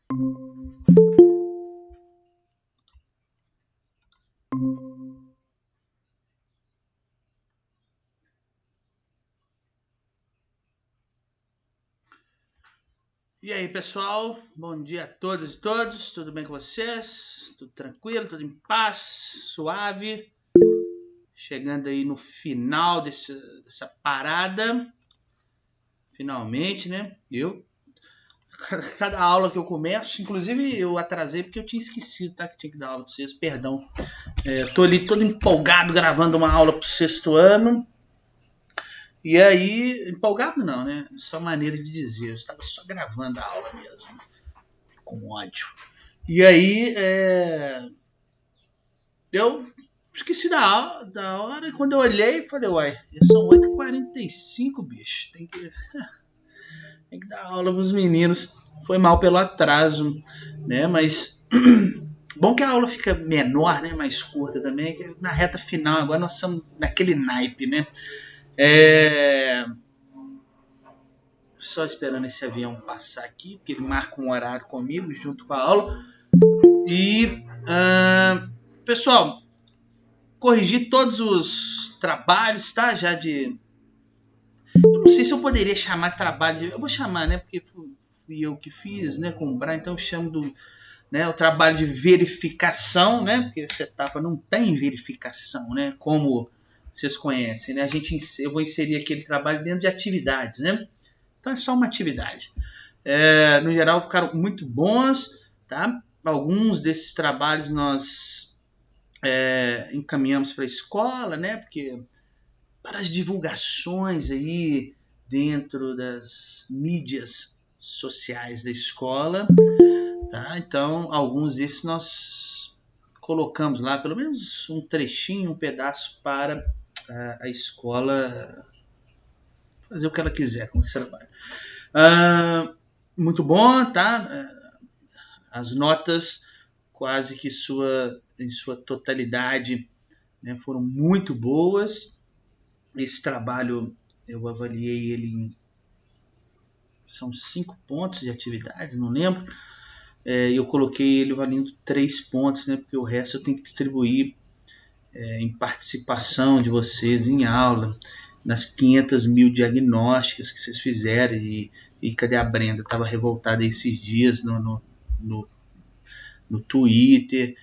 E aí, pessoal, bom dia a todas e todos, tudo bem com vocês? Tudo tranquilo, tudo em paz, suave? Chegando aí no final dessa parada, finalmente, né? Cada aula que eu começo, inclusive eu atrasei porque eu tinha esquecido, tá? Que tinha que dar aula para vocês, perdão. Tô ali todo empolgado gravando uma aula pro 6º ano. E aí, empolgado não, né? Só maneira de dizer, eu estava só gravando a aula mesmo, com ódio. E aí, eu esqueci da hora e quando eu olhei, falei, uai, já são 8h45, bicho, tem que dar aula pros meninos. Foi mal pelo atraso, né? Mas bom que a aula fica menor, né? Mais curta também, que na reta final agora nós estamos naquele naipe, né? Só esperando esse avião passar aqui, porque ele marca um horário comigo junto com a aula. E, pessoal, corrigi todos os trabalhos, tá? Eu não sei se eu poderia chamar trabalho de... Eu vou chamar, né? Porque fui eu que fiz, né? Com o Brian, então eu chamo o trabalho de verificação, né? Porque essa etapa não tem verificação, né? Como vocês conhecem, né? Eu vou inserir aquele trabalho dentro de atividades, né? Então é só uma atividade. No geral ficaram muito bons, tá? Alguns desses trabalhos nós encaminhamos para a escola, né? Porque para as divulgações aí dentro das mídias sociais da escola, tá? Então alguns desses nós colocamos lá, pelo menos um trechinho, um pedaço para a escola fazer o que ela quiser com esse trabalho. Muito bom, tá? As notas quase que em sua totalidade, né, foram muito boas. Esse trabalho eu avaliei ele são 5 pontos de atividades, não lembro. Eu coloquei ele valendo 3 pontos, né, porque o resto eu tenho que distribuir em participação de vocês em aula, nas 500 mil diagnósticas que vocês fizeram. E cadê a Brenda? Estava revoltada esses dias no Twitter,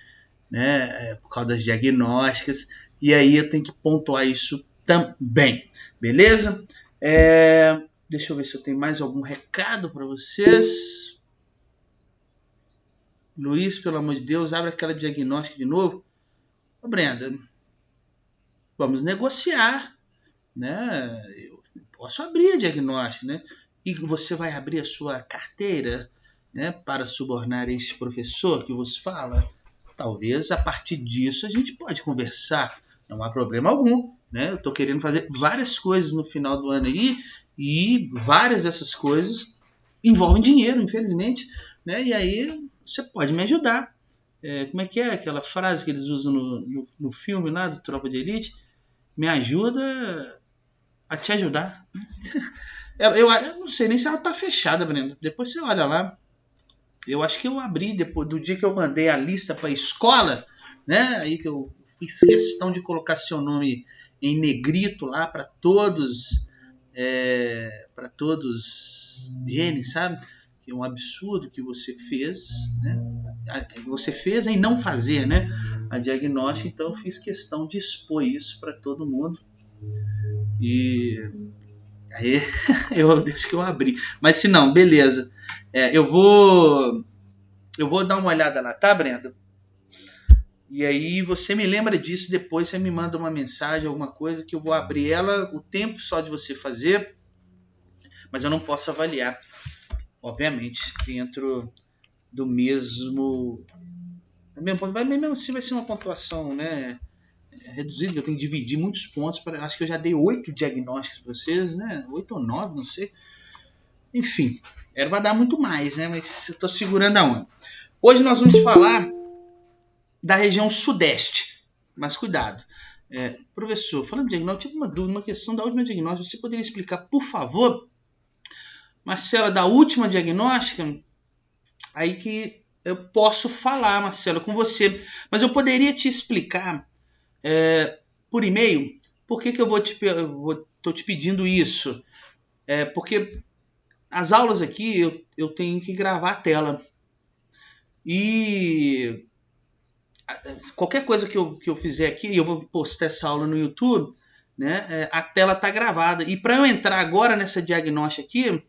né, por causa das diagnósticas. E aí eu tenho que pontuar isso também, beleza? Deixa eu ver se eu tenho mais algum recado para vocês. Luiz, pelo amor de Deus, abre aquela diagnóstica de novo. Ô, Brenda, vamos negociar, né? Eu posso abrir a diagnóstica, né? E você vai abrir a sua carteira, né, para subornar esse professor que vos fala? Talvez a partir disso a gente pode conversar, não há problema algum, né? Eu estou querendo fazer várias coisas no final do ano aí e várias dessas coisas envolvem dinheiro, infelizmente, né? E aí você pode me ajudar. Como é que é aquela frase que eles usam no filme lá do Tropa de Elite? Me ajuda a te ajudar. Eu não sei nem se ela está fechada, Brenda. Depois você olha lá. Eu acho que eu abri depois do dia que eu mandei a lista para a escola, né? Aí que eu fiz questão de colocar seu nome em negrito lá para todos eles, sabe? Que é um absurdo que você fez, né? Você fez em não fazer, né? A diagnóstica, então eu fiz questão de expor isso para todo mundo. E aí eu deixo que eu abri. Mas se não, beleza. Eu vou dar uma olhada lá, tá, Brenda? E aí você me lembra disso depois, você me manda uma mensagem, alguma coisa, que eu vou abrir ela o tempo só de você fazer, mas eu não posso avaliar, obviamente, dentro do mesmo ponto. Mas mesmo assim vai ser uma pontuação, né, reduzida, eu tenho que dividir muitos pontos, acho que eu já dei 8 diagnósticos para vocês, né, 8 ou 9, não sei. Enfim, vai dar muito mais, né, mas eu estou segurando a onda. Hoje nós vamos falar da região sudeste, mas cuidado. Professor, falando de diagnóstico, eu tive uma dúvida, uma questão da última diagnóstica, você poderia explicar, por favor, Marcela, da última diagnóstica, aí que eu posso falar, Marcelo, com você. Mas eu poderia te explicar por e-mail por que eu tô te pedindo isso. Porque as aulas aqui eu tenho que gravar a tela. E qualquer coisa que eu fizer aqui, eu vou postar essa aula no YouTube, né? A tela está gravada. E para eu entrar agora nessa diagnóstica aqui,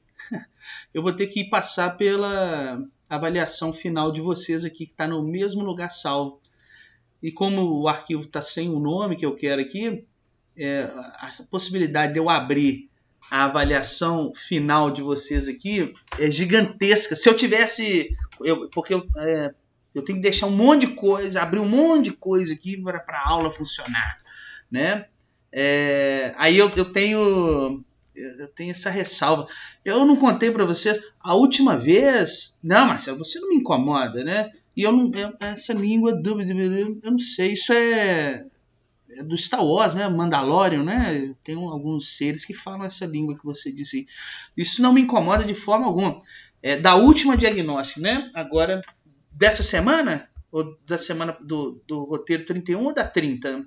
eu vou ter que passar pela avaliação final de vocês aqui, que está no mesmo lugar salvo. E como o arquivo está sem o nome que eu quero aqui, a possibilidade de eu abrir a avaliação final de vocês aqui é gigantesca. Se eu tivesse... porque eu tenho que deixar um monte de coisa, abrir um monte de coisa aqui para a aula funcionar, né? Aí eu tenho essa ressalva. Eu não contei para vocês a última vez. Não, Marcelo, você não me incomoda, né? E essa língua, eu não sei. Isso é do Star Wars, né? Mandalorian, né? Tem alguns seres que falam essa língua que você disse aí. Isso não me incomoda de forma alguma. Da última diagnóstica, né? Agora, dessa semana? Ou da semana do roteiro 31 ou da 30?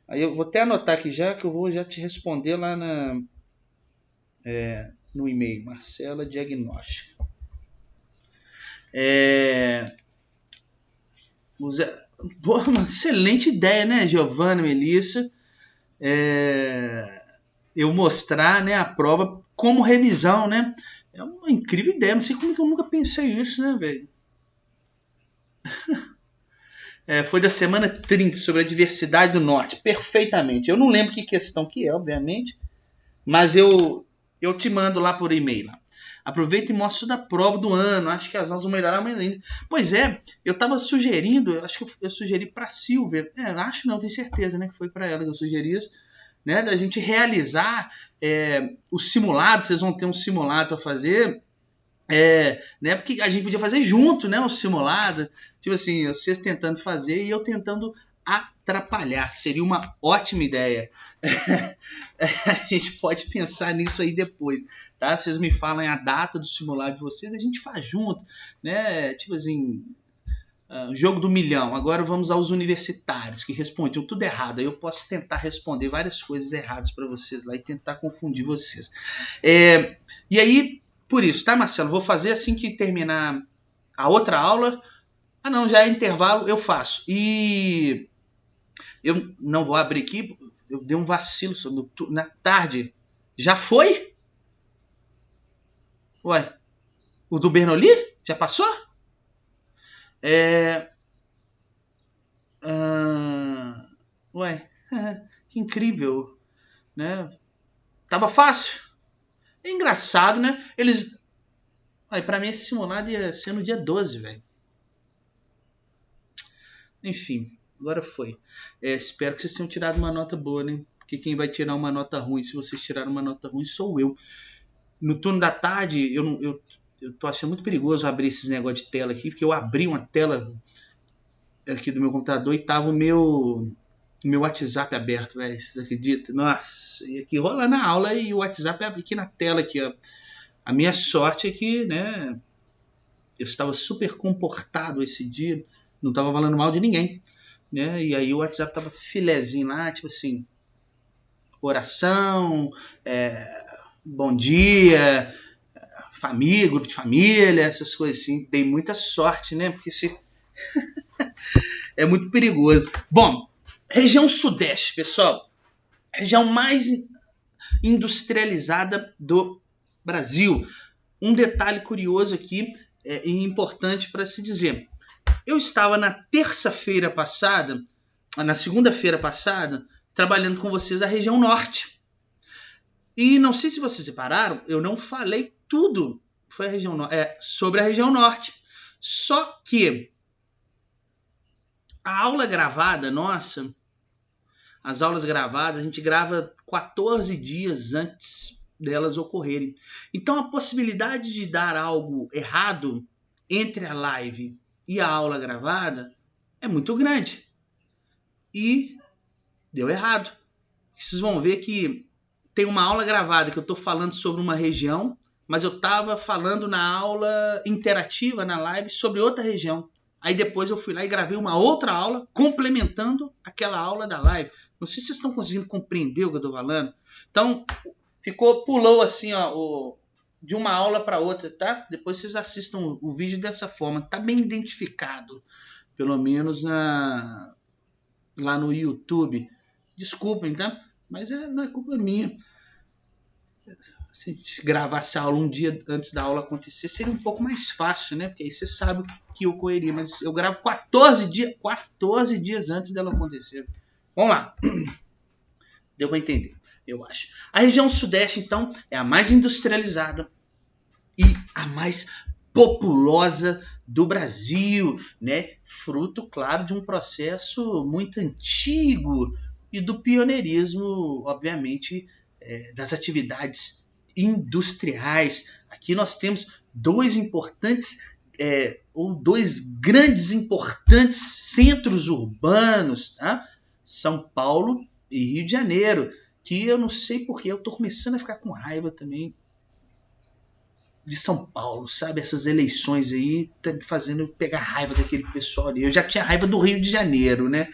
Aí eu vou até anotar aqui já, que eu vou já te responder lá no e-mail. Marcela Diagnóstica. Uma excelente ideia, né, Giovana, Melissa? Eu mostrar, né, a prova como revisão, né? É uma incrível ideia. Não sei como que eu nunca pensei isso, né, velho? Foi da semana 30, sobre a diversidade do norte. Perfeitamente. Eu não lembro que questão que é, obviamente. Mas eu te mando lá por e-mail. Lá. Aproveita e mostra da prova do ano. Acho que as nossas vão melhorar mais ainda. Pois é, eu estava sugerindo, acho que eu sugeri para a Silvia. Acho não, tenho certeza, né? Que foi para ela que eu sugeri isso. Né, da gente realizar os simulados. Vocês vão ter um simulado para fazer. Né, porque a gente podia fazer junto, né, um simulado, tipo assim, vocês tentando fazer e eu tentando atrapalhar, seria uma ótima ideia. A gente pode pensar nisso aí depois, tá? Vocês me falam a data do simulado de vocês, a gente faz junto, né, tipo assim, jogo do milhão, agora vamos aos universitários, que respondiam tudo errado, aí eu posso tentar responder várias coisas erradas para vocês lá e tentar confundir vocês. E aí, por isso, tá, Marcelo? Vou fazer assim que terminar a outra aula. Não, já é intervalo, eu faço. E eu não vou abrir aqui, eu dei um vacilo na tarde. Já foi? Ué, o do Bernoulli? Já passou? Ué, que incrível, né? Tava fácil. É engraçado, né? Pra mim esse simulado ia ser no dia 12, velho. Enfim, agora foi. Espero que vocês tenham tirado uma nota boa, né? Porque quem vai tirar uma nota ruim, se vocês tiraram uma nota ruim, sou eu. No turno da tarde, eu tô achando muito perigoso abrir esses negócios de tela aqui, porque eu abri uma tela aqui do meu computador e tava o meu WhatsApp aberto, velho. Vocês acreditam? Nossa, e aqui rola na aula e o WhatsApp abre aqui na tela, aqui, ó. A minha sorte é que, né, eu estava super comportado esse dia, não estava falando mal de ninguém, né? E aí o WhatsApp tava filezinho lá, tipo assim, oração, bom dia, família, grupo de família, essas coisas assim. Dei muita sorte, né? Porque é muito perigoso. Bom, região sudeste, pessoal, região mais industrializada do Brasil. Um detalhe curioso aqui e importante para se dizer. Eu estava na terça-feira passada, na segunda-feira passada, trabalhando com vocês a região norte. E não sei se vocês separaram, eu não falei tudo foi a região sobre a região norte. Só que a aula gravada nossa, as aulas gravadas, a gente grava 14 dias antes delas ocorrerem. Então a possibilidade de dar algo errado entre a live e a aula gravada é muito grande. E deu errado. Vocês vão ver que tem uma aula gravada que eu estou falando sobre uma região mas eu estava falando na aula interativa, na live, sobre outra região. Aí depois eu fui lá e gravei uma outra aula complementando aquela aula da live. Não sei se vocês estão conseguindo compreender o que eu estou falando. Então, pulou assim, ó, de uma aula para outra, tá? Depois vocês assistam o vídeo dessa forma. Tá bem identificado, pelo menos lá no YouTube. Desculpem, tá? Mas não é culpa minha. Se a gente gravasse a aula um dia antes da aula acontecer, seria um pouco mais fácil, né? Porque aí você sabe o que ocorreria. Mas eu gravo 14 dias antes dela acontecer. Vamos lá. Deu para entender, eu acho. A região sudeste, então, é a mais industrializada e a mais populosa do Brasil, né? Fruto, claro, de um processo muito antigo e do pioneirismo, obviamente, das atividades industriais. Aqui nós temos dois grandes importantes centros urbanos, tá? São Paulo e Rio de Janeiro, que eu não sei porque eu tô começando a ficar com raiva também de São Paulo, sabe? Essas eleições aí tá me fazendo pegar raiva daquele pessoal ali. Eu já tinha raiva do Rio de Janeiro, né?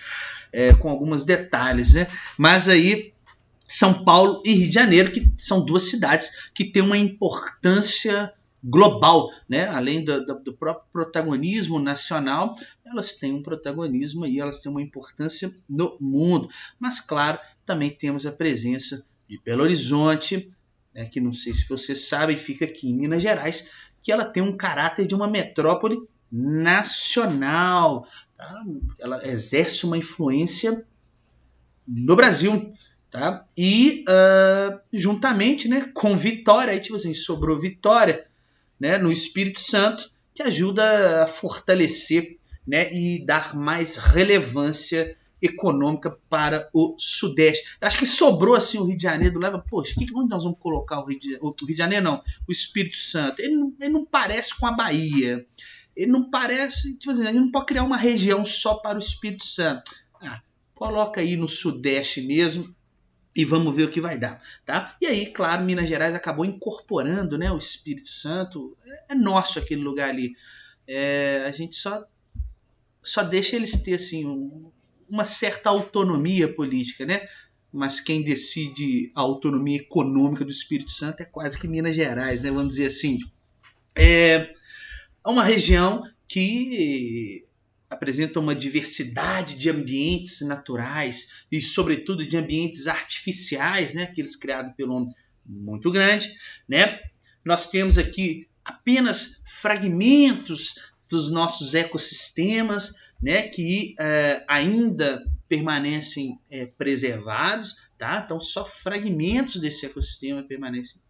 Com alguns detalhes, né? Mas aí São Paulo e Rio de Janeiro, que são duas cidades que têm uma importância global, né? Além do próprio protagonismo nacional, elas têm um protagonismo aí, elas têm uma importância no mundo. Mas, claro, também temos a presença de Belo Horizonte, né, que não sei se vocês sabem, fica aqui em Minas Gerais, que ela tem um caráter de uma metrópole nacional. Tá? Ela exerce uma influência no Brasil. Tá? E juntamente, né, com Vitória, aí, tipo assim, sobrou Vitória, né, no Espírito Santo, que ajuda a fortalecer, né, e dar mais relevância econômica para o Sudeste. Acho que sobrou assim o Rio de Janeiro, leva, poxa, onde nós vamos colocar o Rio de Janeiro? Não, o Espírito Santo. Ele não parece com a Bahia. Ele não parece, tipo assim, ele não pode criar uma região só para o Espírito Santo. Coloca aí no Sudeste mesmo e vamos ver o que vai dar, tá? E aí, claro, Minas Gerais acabou incorporando, né, o Espírito Santo. É nosso aquele lugar ali. A gente só deixa eles ter assim uma certa autonomia política, né? Mas quem decide a autonomia econômica do Espírito Santo é quase que Minas Gerais, né? Vamos dizer assim. É uma região que apresenta uma diversidade de ambientes naturais e, sobretudo, de ambientes artificiais, né? Aqueles criados pelo homem, muito grande, né? Nós temos aqui apenas fragmentos dos nossos ecossistemas, né, que ainda permanecem preservados, tá? Então só fragmentos desse ecossistema permanecem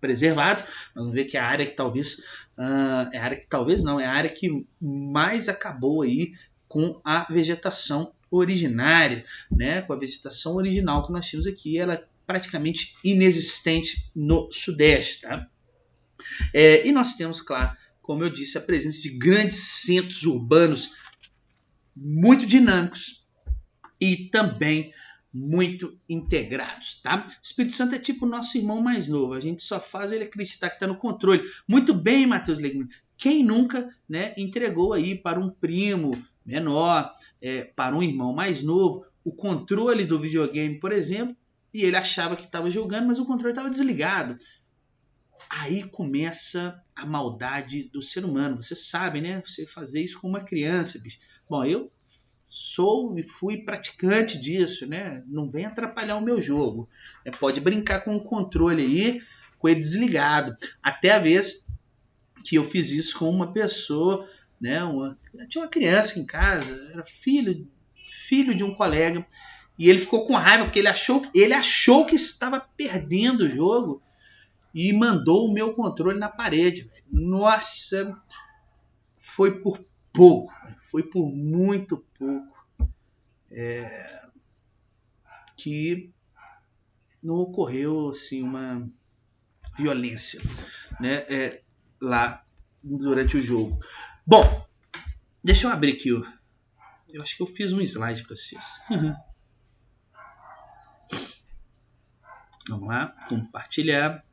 preservados. Nós vamos ver que a área que talvez é a área que mais acabou aí com a vegetação originária, né? Com a vegetação original que nós tínhamos aqui, ela é praticamente inexistente no Sudeste, tá? E nós temos, claro, como eu disse, a presença de grandes centros urbanos muito dinâmicos e também muito integrados, tá? O Espírito Santo é tipo o nosso irmão mais novo, a gente só faz ele acreditar que está no controle. Muito bem, Matheus Legno. Quem nunca, né, entregou aí para um primo menor, para um irmão mais novo, o controle do videogame, por exemplo, e ele achava que estava jogando, mas o controle estava desligado. Aí começa a maldade do ser humano. Você sabe, né? Você fazer isso com uma criança, bicho. Bom, eu sou e fui praticante disso, né? Não vem atrapalhar o meu jogo. Pode brincar com o controle aí, com ele desligado. Até a vez que eu fiz isso com uma pessoa, né? Tinha uma criança em casa, era filho de um colega, e ele ficou com raiva porque ele achou que estava perdendo o jogo e mandou o meu controle na parede. Nossa, foi por pouco, foi por muito pouco que não ocorreu assim uma violência, né, lá durante o jogo. Bom, deixa eu abrir aqui. Eu acho que eu fiz um slide para vocês. Vamos lá, compartilhar.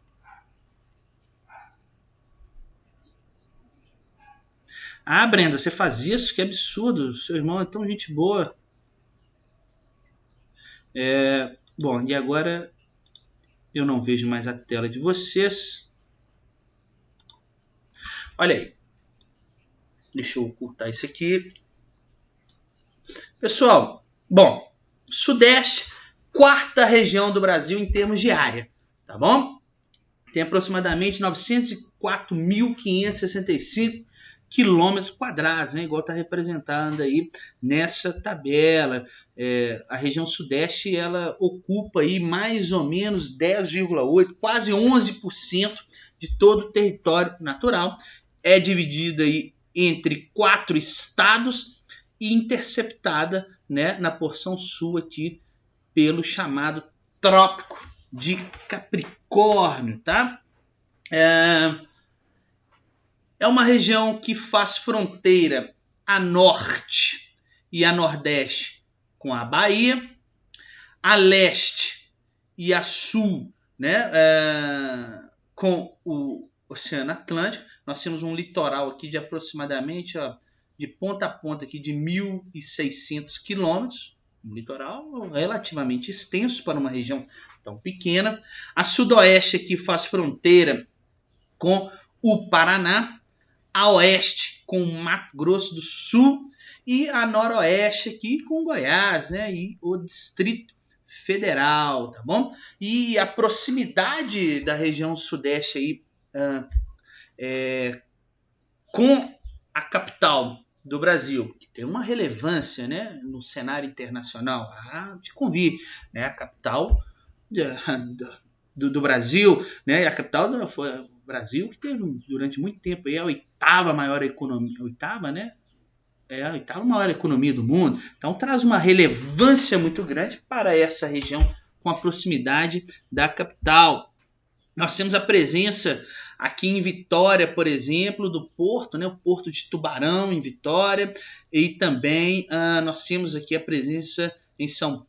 Ah, Brenda, você faz isso? Que absurdo. Seu irmão é tão gente boa. Bom, e agora eu não vejo mais a tela de vocês. Olha aí. Deixa eu ocultar isso aqui. Pessoal, bom, Sudeste, quarta região do Brasil em termos de área, tá bom? Tem aproximadamente 904.565 quilômetros quadrados, né? Igual está representando aí nessa tabela. A região Sudeste ela ocupa aí mais ou menos 10,8%, quase 11% de todo o território natural. É dividida aí entre 4 estados e interceptada, né, na porção sul aqui pelo chamado Trópico de Capricórnio, tá? É uma região que faz fronteira a norte e a nordeste com a Bahia, a leste e a sul, né, com o Oceano Atlântico. Nós temos um litoral aqui de aproximadamente, de ponta a ponta aqui de 1.600 quilômetros, um litoral relativamente extenso para uma região tão pequena. A sudoeste aqui faz fronteira com o Paraná, a oeste com o Mato Grosso do Sul e a noroeste aqui com Goiás, né, e o Distrito Federal, tá bom? E a proximidade da região sudeste aí com a capital do Brasil, que tem uma relevância, né, no cenário internacional, te convido, né, a capital do Brasil, né, a capital foi o Brasil, que teve durante muito tempo aí a oitava maior economia, a oitava maior economia do mundo. Então traz uma relevância muito grande para essa região com a proximidade da capital. Nós temos a presença aqui em Vitória, por exemplo, do porto, né, o porto de Tubarão em Vitória, e também nós temos aqui a presença em São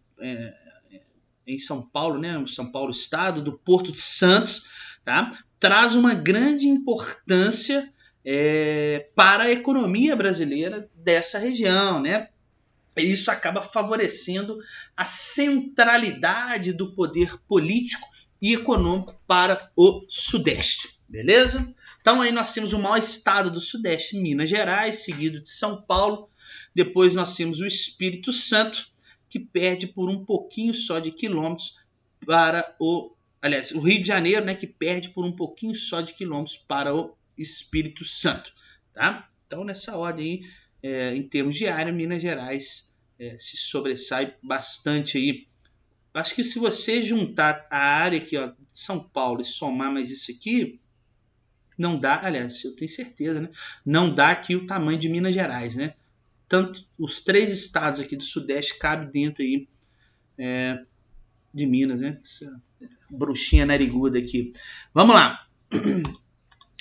Paulo, né, São Paulo Estado, do Porto de Santos, tá? Traz uma grande importância para a economia brasileira dessa região, né? E isso acaba favorecendo a centralidade do poder político e econômico para o Sudeste, beleza? Então aí nós temos o maior estado do Sudeste, Minas Gerais, seguido de São Paulo. Depois nós temos o Espírito Santo, que perde por um pouquinho só de quilômetros para o Rio de Janeiro, né, que perde por um pouquinho só de quilômetros para o Espírito Santo, tá? Então nessa ordem aí, em termos de área, Minas Gerais se sobressai bastante aí. Acho que se você juntar a área aqui, ó, de São Paulo e somar mais isso aqui, não dá, aliás, eu tenho certeza, né? Não dá aqui o tamanho de Minas Gerais, né? Tanto os 3 estados aqui do Sudeste cabem dentro aí de Minas, né? Essa bruxinha nariguda aqui. Vamos lá.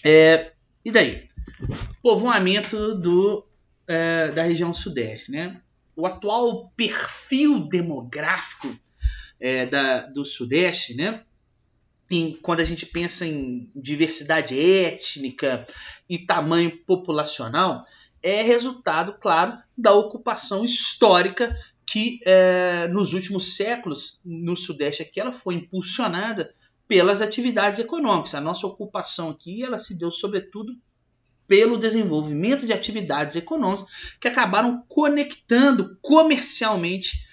E daí? Povoamento da região Sudeste, né? O atual perfil demográfico do Sudeste, né? Quando a gente pensa em diversidade étnica e tamanho populacional, é resultado, claro, da ocupação histórica que nos últimos séculos no Sudeste aqui ela foi impulsionada pelas atividades econômicas. A nossa ocupação aqui ela se deu sobretudo pelo desenvolvimento de atividades econômicas que acabaram conectando comercialmente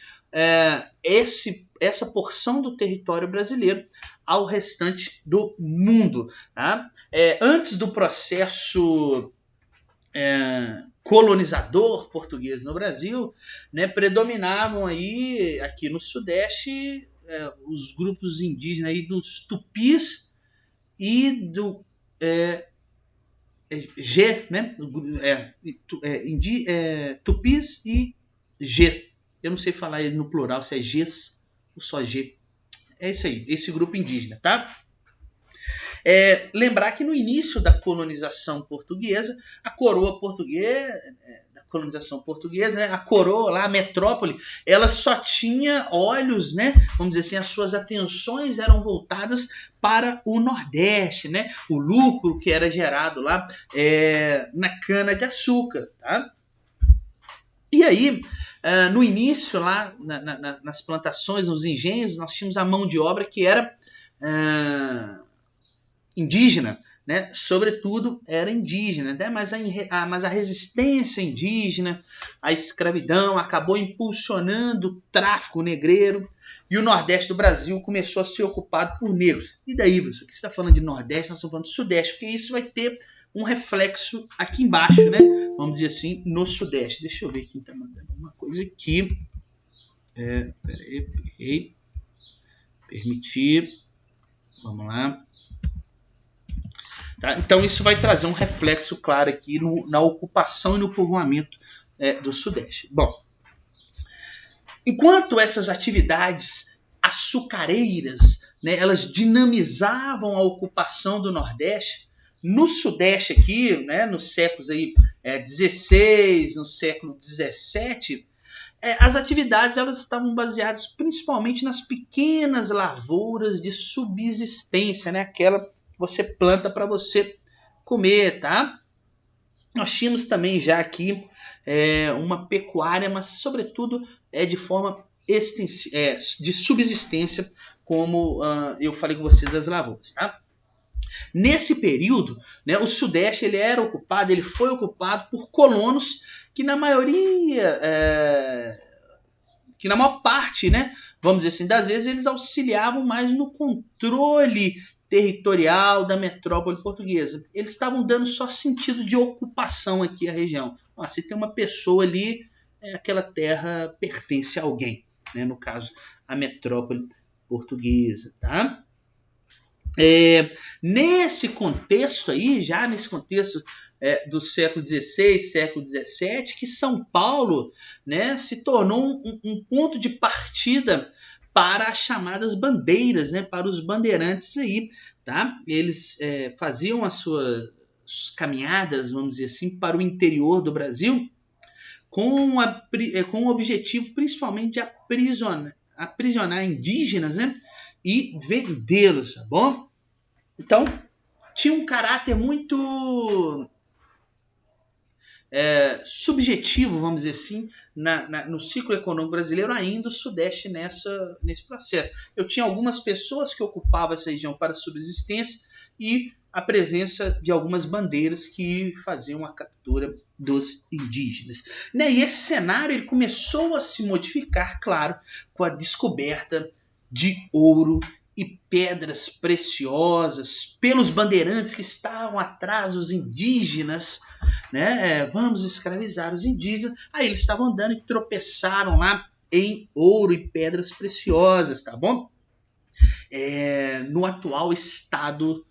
essa porção do território brasileiro ao restante do mundo, tá? Antes do processo colonizador português no Brasil, né, predominavam aí aqui no Sudeste os grupos indígenas aí dos tupis e do G, né? Tupis e G. Eu não sei falar ele no plural, se é Gs ou só G. É isso aí, esse grupo indígena, tá? Lembrar que no início da colonização portuguesa, a coroa colonização portuguesa, né, a coroa lá, a metrópole, ela só tinha olhos, né, vamos dizer assim, as suas atenções eram voltadas para o Nordeste, né, o lucro que era gerado lá na cana-de-açúcar, tá? E aí, no início lá, nas plantações, nos engenhos, nós tínhamos a mão de obra que era indígena, né? Sobretudo era indígena, né? Mas a resistência indígena, a escravidão acabou impulsionando o tráfico negreiro e o Nordeste do Brasil começou a ser ocupado por negros. E daí, professor, o que você está falando de Nordeste? Nós estamos falando de Sudeste, porque isso vai ter um reflexo aqui embaixo, né? Vamos dizer assim, no Sudeste. Deixa eu ver quem está mandando uma coisa aqui. Peraí. Permitir. Vamos lá. Tá? Então isso vai trazer um reflexo claro aqui na ocupação e no povoamento do Sudeste. Bom, enquanto essas atividades açucareiras, né, elas dinamizavam a ocupação do Nordeste, no Sudeste aqui, né, nos séculos aí, 16, no século 17, as atividades elas estavam baseadas principalmente nas pequenas lavouras de subsistência, né, aquela que você planta para você comer, tá? Nós tínhamos também já aqui uma pecuária, mas sobretudo de forma de subsistência, como eu falei com vocês das lavouras, tá? Nesse período, né, o Sudeste ele foi ocupado por colonos que na maior parte, né, vamos dizer assim, das vezes eles auxiliavam mais no controle territorial da metrópole portuguesa. Eles estavam dando só sentido de ocupação aqui à região. Se tem uma pessoa ali, aquela terra pertence a alguém, né, no caso, a metrópole portuguesa, tá? Nesse contexto aí, já nesse contexto do século XVI, século XVII, que São Paulo, né, se tornou um ponto de partida para as chamadas bandeiras, né, para os bandeirantes aí, tá? Eles faziam as suas caminhadas, vamos dizer assim, para o interior do Brasil, com o objetivo principalmente de aprisionar indígenas, né, e vendê-los, tá bom? Então, tinha um caráter muito subjetivo, vamos dizer assim, no ciclo econômico brasileiro, ainda o Sudeste nesse processo. Eu tinha algumas pessoas que ocupavam essa região para subsistência e a presença de algumas bandeiras que faziam a captura dos indígenas. Né? E esse cenário ele começou a se modificar, claro, com a descoberta de ouro e pedras preciosas pelos bandeirantes que estavam atrás dos indígenas, né? Vamos escravizar os indígenas. Aí eles estavam andando e tropeçaram lá em ouro e pedras preciosas, tá bom? No atual estado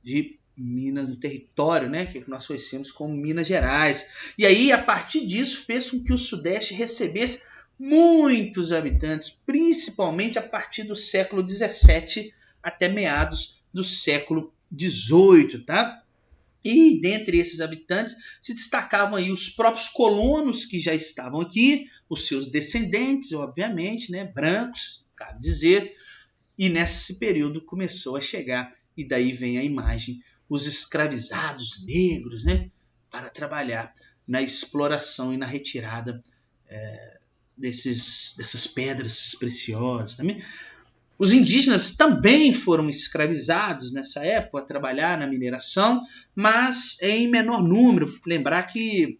de Minas, no território, né, que nós conhecemos como Minas Gerais. E aí, a partir disso, fez com que o Sudeste recebesse muitos habitantes, principalmente a partir do século XVII até meados do século XVIII, tá? E dentre esses habitantes se destacavam aí os próprios colonos que já estavam aqui, os seus descendentes, obviamente, né, brancos, cabe dizer, e nesse período começou a chegar, e daí vem a imagem, os escravizados negros, né, para trabalhar na exploração e na retirada dessas pedras preciosas. Também. Os indígenas também foram escravizados nessa época a trabalhar na mineração, mas em menor número. Lembrar que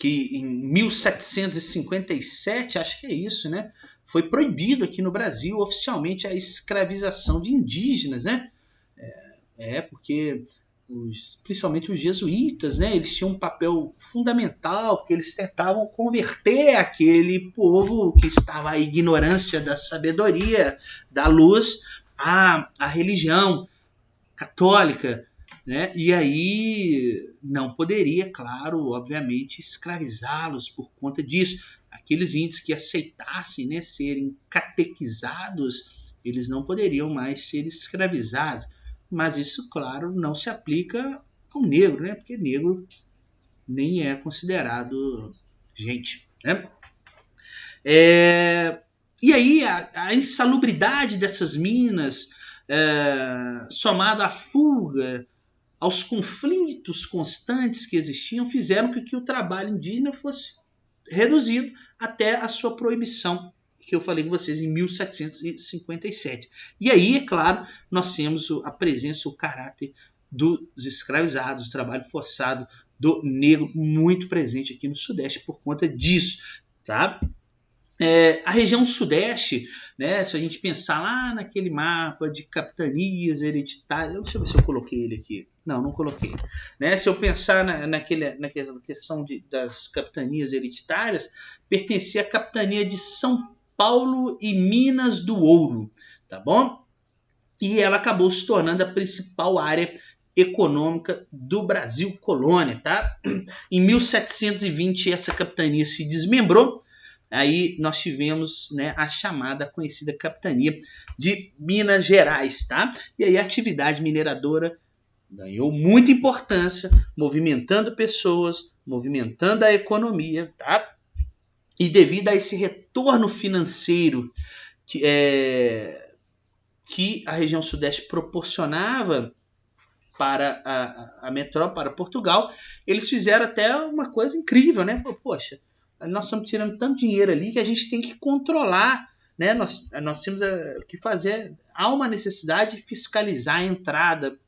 em 1757, acho que é isso, né, foi proibido aqui no Brasil oficialmente a escravização de indígenas, né? Porque principalmente os jesuítas, né, eles tinham um papel fundamental, porque eles tentavam converter aquele povo que estava à ignorância da sabedoria, da luz, à religião católica, né? E aí não poderia, claro, obviamente, escravizá-los por conta disso. Aqueles índios que aceitassem, né, serem catequizados, eles não poderiam mais ser escravizados. Mas isso, claro, não se aplica ao negro, né? Porque negro nem é considerado gente, né? E aí a insalubridade dessas minas, somado à fuga, aos conflitos constantes que existiam, fizeram com que o trabalho indígena fosse reduzido até a sua proibição, que eu falei com vocês, em 1757. E aí, é claro, nós temos a presença, o caráter dos escravizados, o trabalho forçado do negro muito presente aqui no Sudeste por conta disso, tá? A região Sudeste, né, se a gente pensar lá naquele mapa de capitanias hereditárias, deixa eu ver se eu coloquei ele aqui. Não coloquei. Né? Se eu pensar na questão das capitanias hereditárias, pertencia à capitania de São Paulo e Minas do Ouro, tá bom? E ela acabou se tornando a principal área econômica do Brasil colônia, tá? Em 1720 essa capitania se desmembrou. Aí nós tivemos, né, a chamada, conhecida capitania de Minas Gerais, tá? E aí a atividade mineradora ganhou muita importância, movimentando pessoas, movimentando a economia, tá? E devido a esse retorno financeiro que a região Sudeste proporcionava para a metrópole, para Portugal, eles fizeram até uma coisa incrível, né? Poxa, nós estamos tirando tanto dinheiro ali que a gente tem que controlar, né? Nós temos que fazer, há uma necessidade de fiscalizar a entrada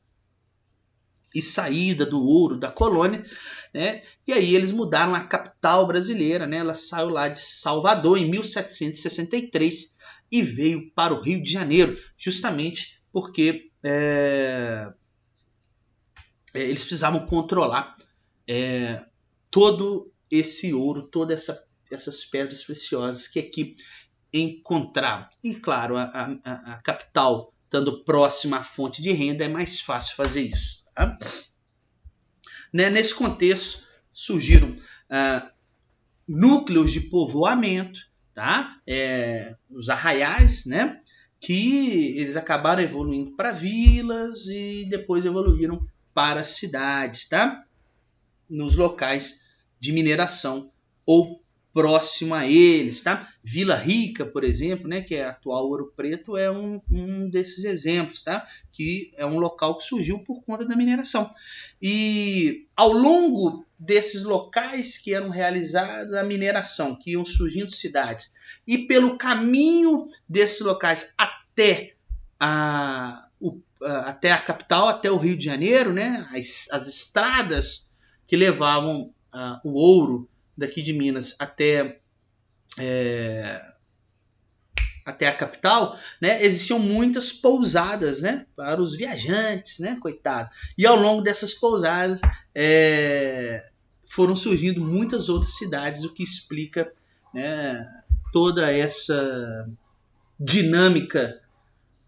e saída do ouro da colônia, né? E aí eles mudaram a capital brasileira, né? Ela saiu lá de Salvador em 1763 e veio para o Rio de Janeiro, justamente porque eles precisavam controlar todo esse ouro, todas essas pedras preciosas que aqui encontravam. E claro, a capital, estando próxima à fonte de renda, é mais fácil fazer isso. Tá? Né? Nesse contexto, surgiram núcleos de povoamento, tá? Os arraiais, né? Que eles acabaram evoluindo para vilas e depois evoluíram para cidades, tá? Nos locais de mineração ou próximo a eles, tá? Vila Rica, por exemplo, né, que é a atual Ouro Preto, é um desses exemplos, tá? Que é um local que surgiu por conta da mineração. E ao longo desses locais que eram realizadas a mineração, que iam surgindo cidades, e pelo caminho desses locais até a capital, até o Rio de Janeiro, né? As estradas que levavam o ouro daqui de Minas até a capital, né? Existiam muitas pousadas, né? Para os viajantes, né? Coitado. E ao longo dessas pousadas foram surgindo muitas outras cidades, o que explica, né, toda essa dinâmica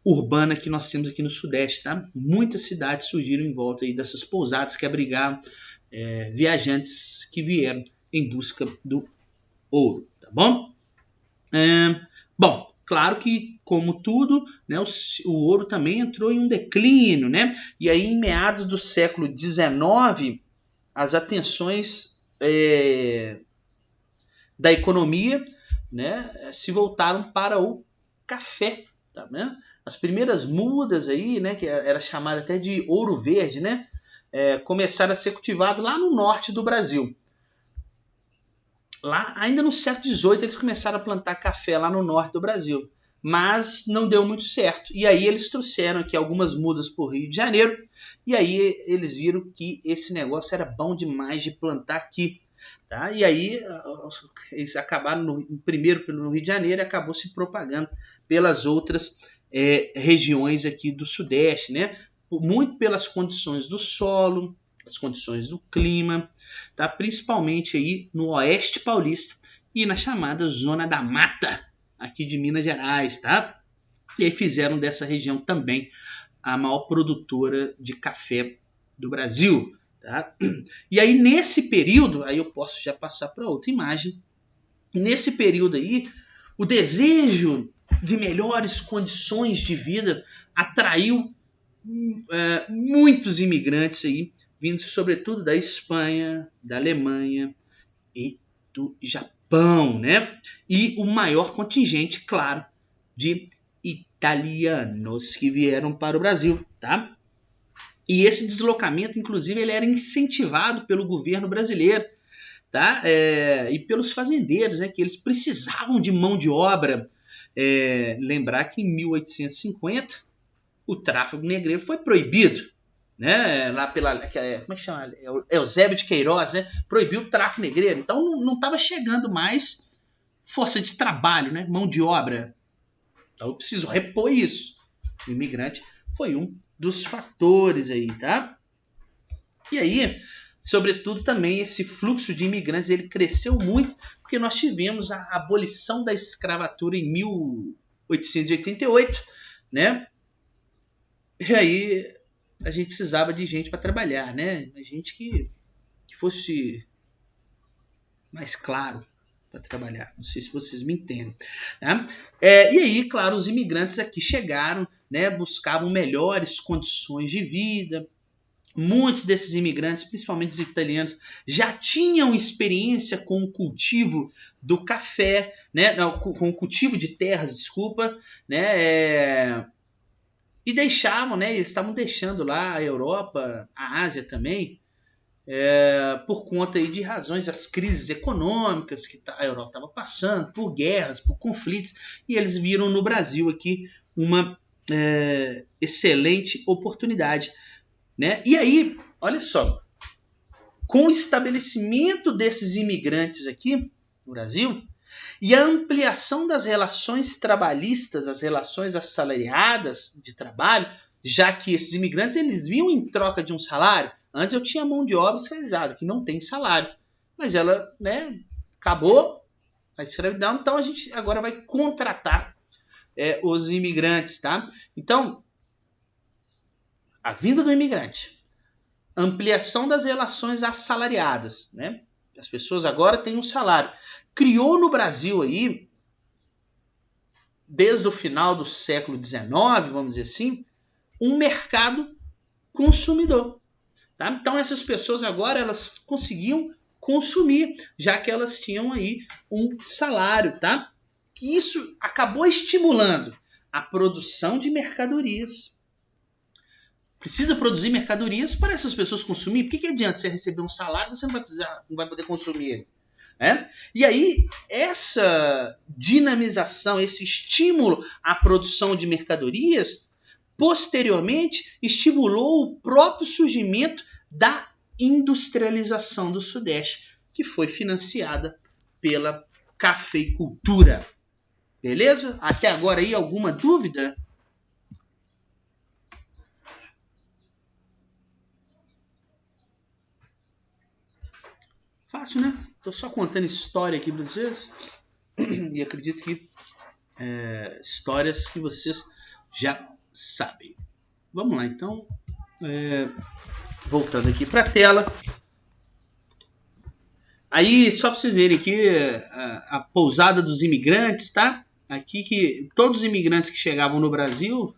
urbana que nós temos aqui no Sudeste, tá? Muitas cidades surgiram em volta aí dessas pousadas que abrigavam viajantes que vieram em busca do ouro, tá bom? Bom, claro que, como tudo, né, o ouro também entrou em um declínio, né? E aí, em meados do século XIX, as atenções da economia, né, se voltaram para o café, tá, né? As primeiras mudas aí, né, que era chamada até de ouro verde, né, começaram a ser cultivados lá no norte do Brasil. Lá, ainda no século XVIII, eles começaram a plantar café lá no norte do Brasil, mas não deu muito certo. E aí eles trouxeram aqui algumas mudas para o Rio de Janeiro, e aí eles viram que esse negócio era bom demais de plantar aqui. Tá? E aí eles acabaram primeiro no Rio de Janeiro e acabou se propagando pelas outras regiões aqui do Sudeste, né? Muito pelas condições do solo, as condições do clima, tá? Principalmente aí no Oeste Paulista e na chamada Zona da Mata, aqui de Minas Gerais, tá? E aí fizeram dessa região também a maior produtora de café do Brasil, tá? E aí nesse período, aí eu posso já passar para outra imagem, nesse período aí, o desejo de melhores condições de vida atraiu muitos imigrantes aí vindo sobretudo da Espanha, da Alemanha e do Japão, né? E o maior contingente, claro, de italianos que vieram para o Brasil, tá? E esse deslocamento, inclusive, ele era incentivado pelo governo brasileiro, tá? E pelos fazendeiros, né? Que eles precisavam de mão de obra. Lembrar que em 1850 o tráfico negreiro foi proibido, né? Lá pela, como é que chama? Eusébio de Queiroz, né? Proibiu o tráfico negreiro. Então não estava chegando mais força de trabalho, né? Mão de obra. Então eu preciso repor isso. O imigrante foi um dos fatores aí, tá? E aí, sobretudo também esse fluxo de imigrantes ele cresceu muito porque nós tivemos a abolição da escravatura em 1888, né? E aí a gente precisava de gente para trabalhar, né? Gente que fosse mais claro para trabalhar. Não sei se vocês me entendem. Tá? E aí, claro, os imigrantes aqui chegaram, né? Buscavam melhores condições de vida. Muitos desses imigrantes, principalmente os italianos, já tinham experiência com o cultivo do café, né? Não, com o cultivo de terras, desculpa, né? E deixavam, né? Eles estavam deixando lá a Europa, a Ásia também, por conta aí de razões das crises econômicas que a Europa estava passando, por guerras, por conflitos, e eles viram no Brasil aqui uma excelente oportunidade. Né? E aí, olha só, com o estabelecimento desses imigrantes aqui no Brasil e a ampliação das relações trabalhistas, as relações assalariadas de trabalho, já que esses imigrantes eles vinham em troca de um salário. Antes eu tinha mão de obra escravizada, que não tem salário, mas ela, né, acabou a escravidão, então a gente agora vai contratar os imigrantes, tá? Então, a vinda do imigrante, ampliação das relações assalariadas, né? As pessoas agora têm um salário. Criou no Brasil aí, desde o final do século XIX, vamos dizer assim, um mercado consumidor. Tá? Então essas pessoas agora elas conseguiam consumir, já que elas tinham aí um salário, tá? Que isso acabou estimulando a produção de mercadorias. Precisa produzir mercadorias para essas pessoas consumir. Por que adianta você receber um salário se você não vai poder consumir ele? E aí, essa dinamização, esse estímulo à produção de mercadorias, posteriormente, estimulou o próprio surgimento da industrialização do Sudeste, que foi financiada pela cafeicultura. Beleza? Até agora aí, alguma dúvida? Fácil, né? Estou só contando história aqui para vocês. E acredito que histórias que vocês já sabem. Vamos lá, então. Voltando aqui para a tela. Aí, só para vocês verem aqui, a pousada dos imigrantes, tá? Aqui que todos os imigrantes que chegavam no Brasil,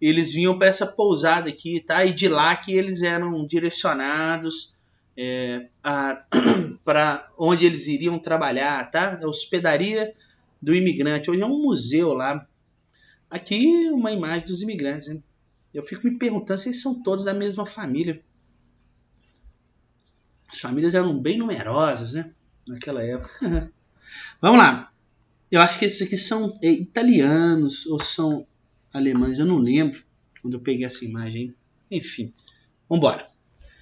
eles vinham para essa pousada aqui, tá? E de lá que eles eram direcionados para onde eles iriam trabalhar, tá? A hospedaria do imigrante. Hoje é um museu lá. Aqui uma imagem dos imigrantes, né? Eu fico me perguntando se eles são todos da mesma família. As famílias eram bem numerosas, né? Naquela época. Vamos lá. Eu acho que esses aqui são italianos ou são alemães. Eu não lembro quando eu peguei essa imagem. Enfim, vamos embora.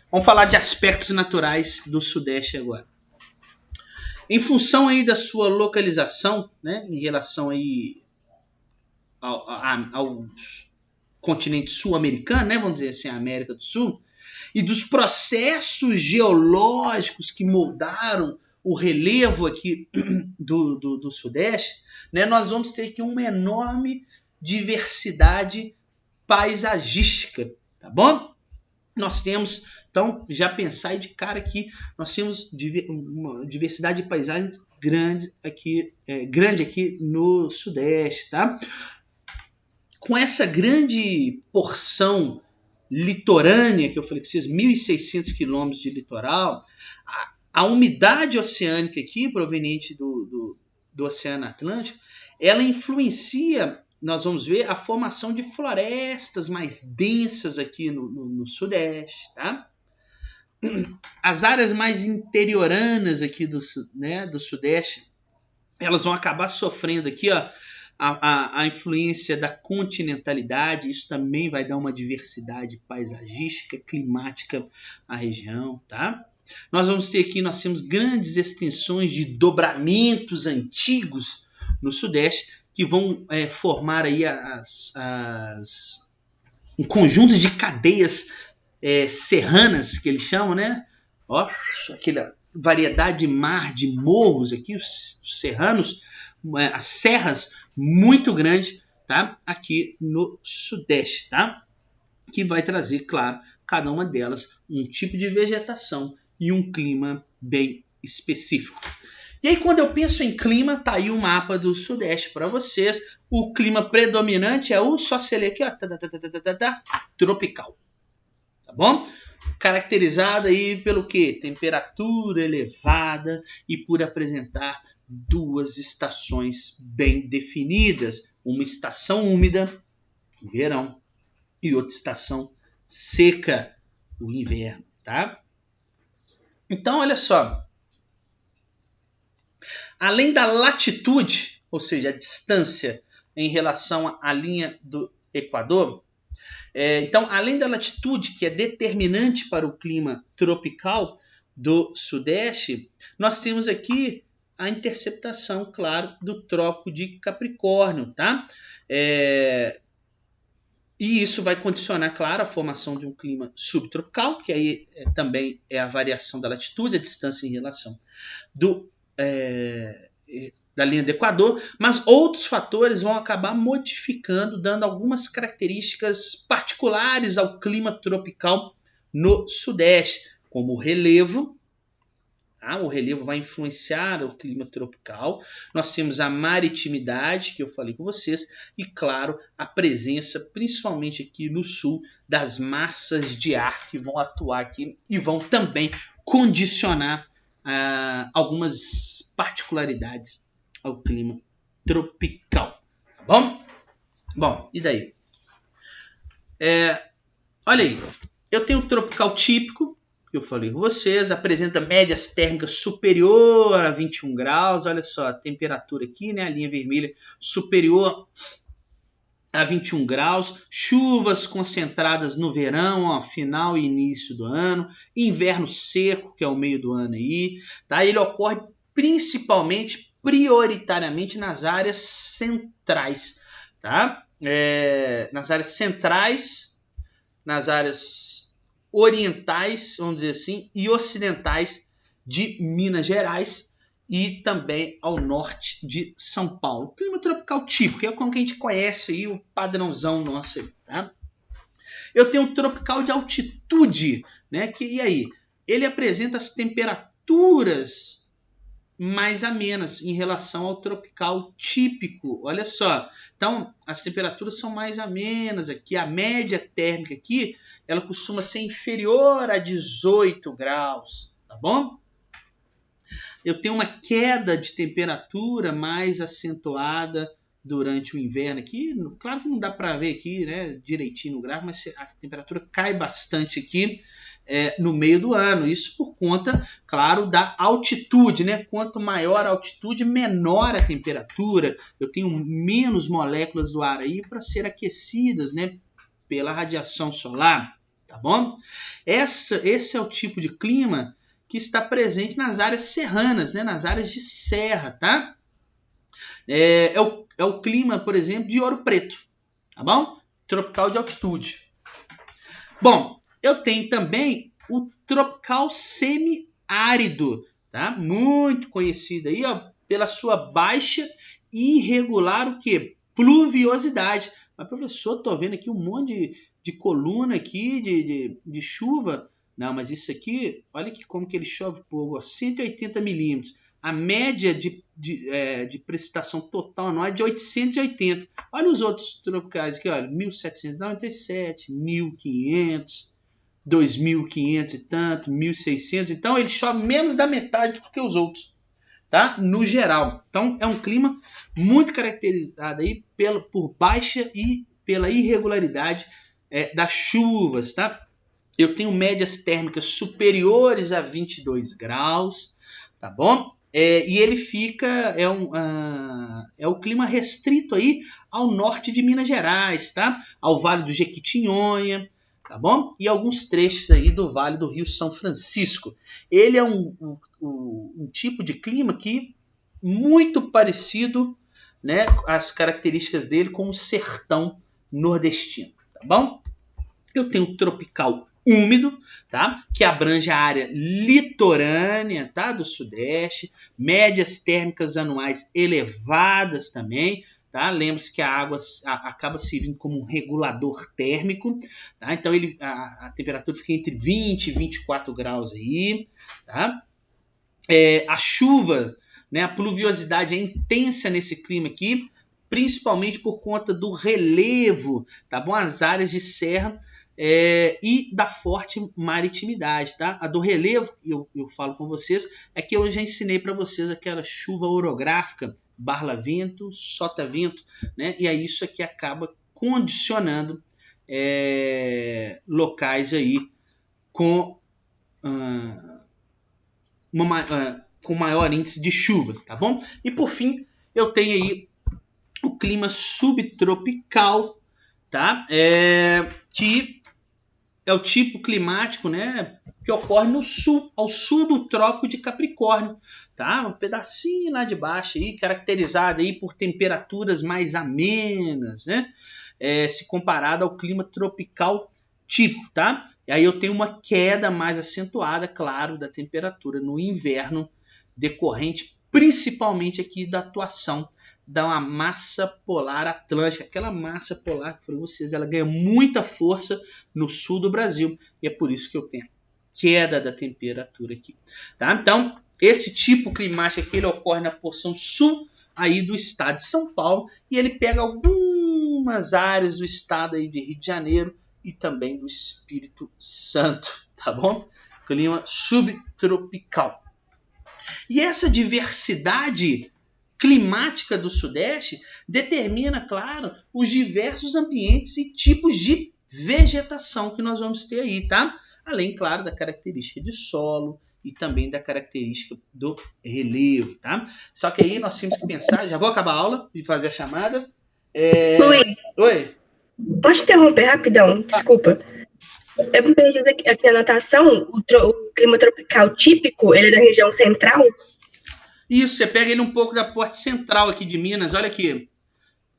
Vamos falar de aspectos naturais do Sudeste agora. Em função aí da sua localização, né, em relação aí ao continente sul-americano, né, vamos dizer assim, a América do Sul, e dos processos geológicos que moldaram o relevo aqui do Sudeste, né, nós vamos ter aqui uma enorme diversidade paisagística, tá bom? Nós temos, então, já pensar aí de cara aqui, nós temos uma diversidade de paisagens grande aqui no Sudeste, tá? Com essa grande porção litorânea, que eu falei que esses 1.600 quilômetros de litoral, a umidade oceânica aqui, proveniente do Oceano Atlântico, ela influencia, nós vamos ver, a formação de florestas mais densas aqui no Sudeste, tá? As áreas mais interioranas aqui do Sudeste, elas vão acabar sofrendo aqui, ó, a influência da continentalidade. Isso também vai dar uma diversidade paisagística, climática à região, tá? Nós vamos ter aqui, nós temos grandes extensões de dobramentos antigos no Sudeste que vão formar aí um conjunto de cadeias serranas, que eles chamam, né? Ó, aquela variedade de mar, de morros aqui, os serranos, as serras muito grandes, tá? Aqui no Sudeste, tá? Que vai trazer, claro, cada uma delas um tipo de vegetação e um clima bem específico. E aí, quando eu penso em clima, tá aí o mapa do Sudeste para vocês. O clima predominante é só se ler aqui, ó, tropical. Tá bom? Caracterizado aí pelo quê? Temperatura elevada e por apresentar duas estações bem definidas. Uma estação úmida, o verão, e outra estação seca, o inverno, tá? Então, olha só. Além da latitude, ou seja, a distância em relação à linha do Equador, então, além da latitude, que é determinante para o clima tropical do Sudeste, nós temos aqui a interceptação, claro, do Trópico de Capricórnio, tá? E isso vai condicionar, claro, a formação de um clima subtropical, que aí também é a variação da latitude, a distância em relação da linha do Equador, mas outros fatores vão acabar modificando, dando algumas características particulares ao clima tropical no Sudeste, como o relevo. O relevo vai influenciar o clima tropical. Nós temos a maritimidade, que eu falei com vocês, e, claro, a presença, principalmente aqui no sul, das massas de ar que vão atuar aqui e vão também condicionar algumas particularidades ao clima tropical. Tá bom? Bom, e daí? Olha aí, eu tenho o tropical típico, que eu falei com vocês, apresenta médias térmicas superior a 21 graus, olha só a temperatura aqui, né, a linha vermelha superior a 21 graus, chuvas concentradas no verão, ó, final e início do ano, inverno seco, que é o meio do ano aí, tá? Ele ocorre principalmente, prioritariamente nas áreas centrais, tá? Nas áreas centrais, nas áreas orientais, vamos dizer assim, e ocidentais de Minas Gerais e também ao norte de São Paulo. Clima tropical típico, é como que a gente conhece aí, o padrãozão nosso, tá? Eu tenho um tropical de altitude, né? E aí? Ele apresenta as temperaturas mais amenas em relação ao tropical típico. Olha só. Então, as temperaturas são mais amenas aqui. A média térmica aqui, ela costuma ser inferior a 18 graus, tá bom? Eu tenho uma queda de temperatura mais acentuada durante o inverno aqui. Claro que não dá para ver aqui, né, direitinho no gráfico, mas a temperatura cai bastante aqui no meio do ano. Isso por conta, claro, da altitude, né? Quanto maior a altitude, menor a temperatura. Eu tenho menos moléculas do ar aí para ser aquecidas, né, pela radiação solar, tá bom? Esse é o tipo de clima que está presente nas áreas serranas, né, nas áreas de serra, tá? É o clima, por exemplo, de Ouro Preto, tá bom? Tropical de altitude. Bom, eu tenho também o tropical semiárido, tá? Muito conhecido aí, ó, pela sua baixa e irregular o quê? Pluviosidade. Mas, professor, tô vendo aqui um monte de coluna aqui de chuva. Não, mas isso aqui, olha que como que ele chove pouco, 180 milímetros. a média de precipitação total anual é de 880. Olha os outros tropicais aqui, olha, 1797, 1500, 2500 e tanto, 1600. Então ele chove menos da metade do que os outros, tá? No geral. Então é um clima muito caracterizado aí por baixa e pela irregularidade das chuvas, tá? Eu tenho médias térmicas superiores a 22 graus, tá bom? E ele fica, é o clima restrito aí ao norte de Minas Gerais, tá? Ao Vale do Jequitinhonha, tá bom? E alguns trechos aí do Vale do Rio São Francisco. Ele é um tipo de clima que muito parecido, né, as características dele com o sertão nordestino, tá bom? Eu tenho o tropical úmido, tá? Que abrange a área litorânea, tá? Do Sudeste, médias térmicas anuais elevadas também, tá? Lembre-se que a água acaba servindo como um regulador térmico, tá? Então a temperatura fica entre 20 e 24 graus aí, tá? A chuva, né? A pluviosidade é intensa nesse clima aqui, principalmente por conta do relevo, tá bom? As áreas de serra e da forte maritimidade, tá? A do relevo, eu falo com vocês, é que eu já ensinei para vocês aquela chuva orográfica, barla-vento, sota-vento, né? E aí isso aqui acaba condicionando locais aí com maior índice de chuvas, tá bom? E por fim, eu tenho aí o clima subtropical, tá? Que é o tipo climático, né, que ocorre no sul, ao sul do Trópico de Capricórnio, tá? Um pedacinho lá de baixo aí, caracterizado aí por temperaturas mais amenas, né? Se comparado ao clima tropical típico, tá? E aí eu tenho uma queda mais acentuada, claro, da temperatura no inverno, decorrente principalmente aqui da atuação da massa polar atlântica. Aquela massa polar que eu falei para vocês, ela ganha muita força no sul do Brasil. E é por isso que eu tenho a queda da temperatura aqui. Tá? Então, esse tipo climático aqui, ele ocorre na porção sul aí do estado de São Paulo. E ele pega algumas áreas do estado aí de Rio de Janeiro e também do Espírito Santo. Tá bom? Clima subtropical. E essa diversidade climática do Sudeste determina, claro, os diversos ambientes e tipos de vegetação que nós vamos ter aí, tá? Além, claro, da característica de solo e também da característica do relevo, tá? Só que aí nós temos que pensar, já vou acabar a aula e fazer a chamada. Oi? Pode interromper rapidão, desculpa. Eu me perdi aqui a anotação, o clima tropical típico, ele é da região central? Isso, você pega ele um pouco da parte central aqui de Minas, olha aqui.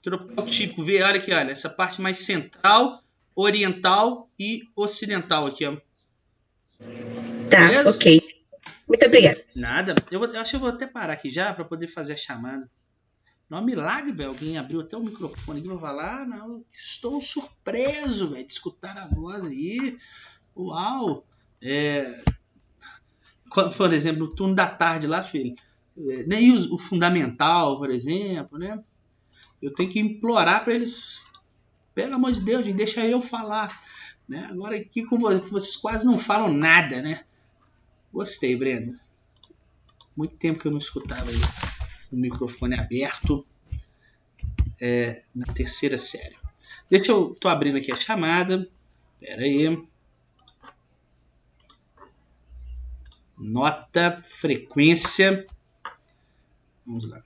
Tropical típico, vê, olha aqui, olha. Essa parte mais central, oriental e ocidental aqui, ó. Tá, beleza? Ok. Muito obrigada. Nada. Eu acho que eu vou até parar aqui já para poder fazer a chamada. Não é um milagre, velho. Alguém abriu até o microfone aqui para falar. Não, estou surpreso, velho, de escutar a voz aí. Uau! Por exemplo, no turno da tarde lá, filho. Nem o fundamental, por exemplo, né? Eu tenho que implorar para eles, pelo amor de Deus, gente, deixa eu falar, né? Agora aqui com vocês quase não falam nada, né? Gostei, Brenda. Muito tempo que eu não escutava aí o microfone aberto na terceira série. Tô abrindo aqui a chamada. Pera aí. Nota, frequência. Vamos lá.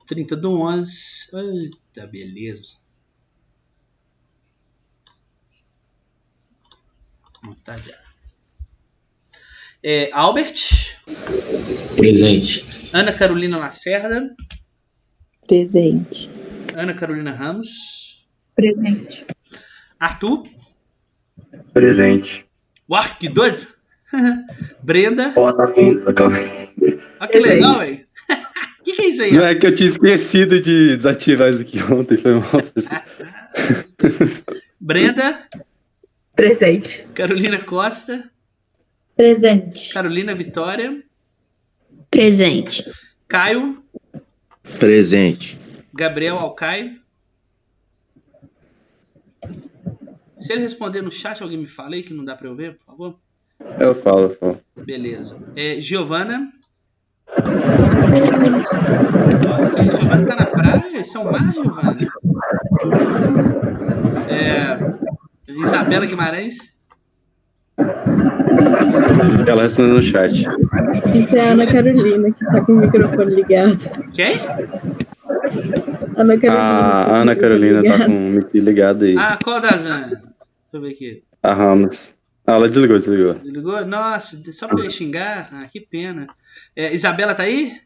Trinta do 11. Eita, beleza. Tá já. Albert. Presente. Ana Carolina Lacerda. Presente. Ana Carolina Ramos. Presente. Arthur. Presente. Uau, que doido. Brenda. Tá que legal, velho. Que é isso aí? Não é que eu tinha esquecido de desativar isso aqui ontem, foi mal. Brenda. Presente. Carolina Costa. Presente. Carolina Vitória. Presente. Caio. Presente. Gabriel Alcaio. Se ele responder no chat, alguém me fala aí que não dá para eu ver, por favor. Eu falo. Beleza. Giovana. Giovana tá na praia? Isso é um mar, Giovana? Isabela Guimarães. Ela respondeu no chat. Isso é a Ana Carolina, que tá com o microfone ligado. Quem? Ana Carolina. A Ana Carolina tá com o mic ligado aí. Ah, qual das Ana? Deixa eu ver aqui. A Ramos. Ah, ela desligou. Desligou? Nossa, só pra eu xingar? Ah, que pena. Isabela tá aí?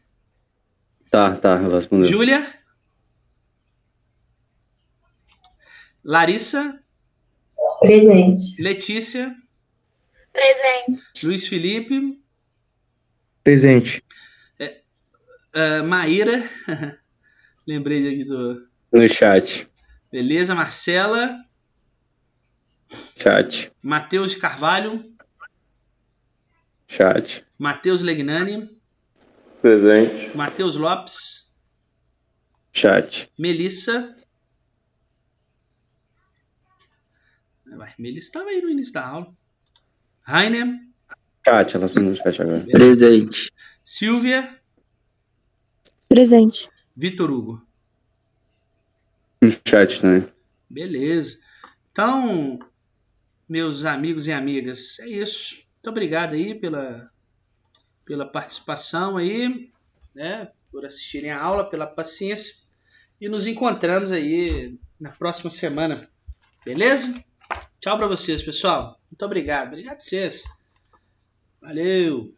Tá, ela respondeu. Júlia? Larissa? Presente. Letícia? Presente. Luiz Felipe? Presente. Maíra? Lembrei aqui do... No chat. Beleza, Marcela? Chat. Matheus de Carvalho? Chat. Matheus Legnani? Presente. Matheus Lopes? Chat. Melissa? Melissa estava aí no início da aula. Rainer? Chat, ela respondeu no chat agora. Presente. Silvia? Presente. Vitor Hugo? No chat também. Beleza. Então, meus amigos e amigas, é isso. Muito obrigado aí pela participação aí, né? Por assistirem a aula, pela paciência. E nos encontramos aí na próxima semana. Beleza? Tchau para vocês, pessoal. Muito obrigado. Obrigado a vocês. Valeu.